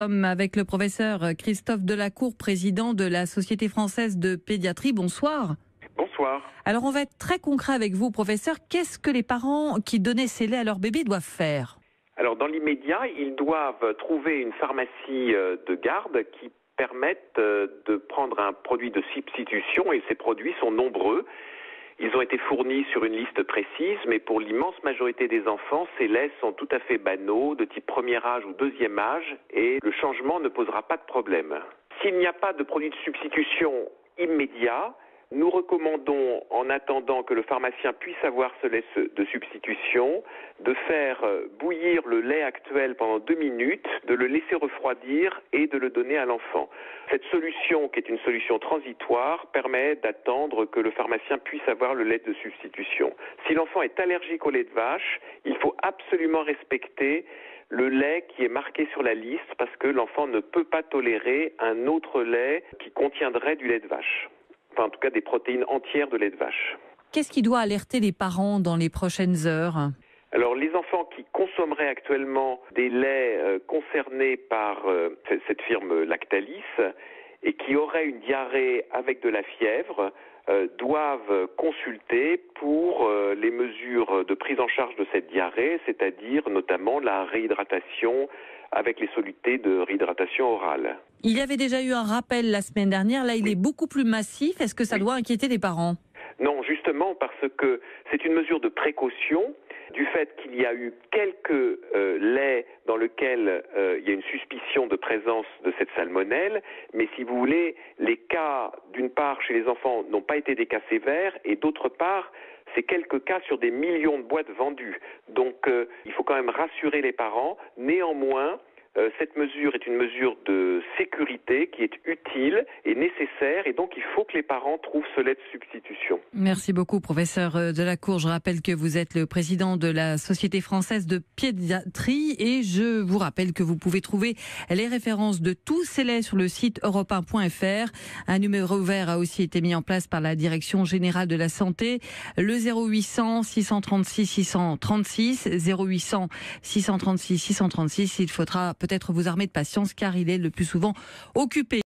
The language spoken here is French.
Sommes avec le professeur Christophe Delacour, président de la Société française de pédiatrie. Bonsoir. Bonsoir. Alors on va être très concret avec vous, professeur. Qu'est-ce que les parents qui donnaient ces laits à leur bébé doivent faire ? Alors dans l'immédiat, ils doivent trouver une pharmacie de garde qui permette de prendre un produit de substitution, et ces produits sont nombreux. Ils ont été fournis sur une liste précise, mais pour l'immense majorité des enfants, ces laits sont tout à fait banaux, de type premier âge ou deuxième âge, et le changement ne posera pas de problème. S'il n'y a pas de produit de substitution immédiat, nous recommandons, en attendant que le pharmacien puisse avoir ce lait de substitution, de faire bouillir le lait actuel pendant 2 minutes, de le laisser refroidir et de le donner à l'enfant. Cette solution, qui est une solution transitoire, permet d'attendre que le pharmacien puisse avoir le lait de substitution. Si l'enfant est allergique au lait de vache, il faut absolument respecter le lait qui est marqué sur la liste, parce que l'enfant ne peut pas tolérer un autre lait qui contiendrait du lait de vache. Enfin, en tout cas des protéines entières de lait de vache. Qu'est-ce qui doit alerter les parents dans les prochaines heures ? Alors, les enfants qui consommeraient actuellement des laits concernés par cette firme Lactalis et qui auraient une diarrhée avec de la fièvre doivent consulter pour les mesures de prise en charge de cette diarrhée, c'est-à-dire notamment la réhydratation avec les solutés de réhydratation orale. Il y avait déjà eu un rappel la semaine dernière, là il est beaucoup plus massif. Est-ce que ça doit inquiéter les parents ? Non, justement parce que c'est une mesure de précaution du fait qu'il y a eu quelques laits dans lesquels il y a une suspicion de présence de cette salmonelle, mais si vous voulez, les cas, d'une part, chez les enfants n'ont pas été des cas sévères, et d'autre part, c'est quelques cas sur des millions de boîtes vendues. Donc, il faut quand même rassurer les parents. Néanmoins, cette mesure est une mesure de sécurité qui est utile et nécessaire, et donc il faut que les parents trouvent ce lait de substitution. Merci beaucoup, professeur Delacour. Je rappelle que vous êtes le président de la Société française de pédiatrie, et je vous rappelle que vous pouvez trouver les références de tous ces laits sur le site europe1.fr. Un numéro vert a aussi été mis en place par la Direction générale de la santé, le 0800 636 636, 0800 636 636. Il faudra peut-être vous armer de patience car il est le plus souvent occupé.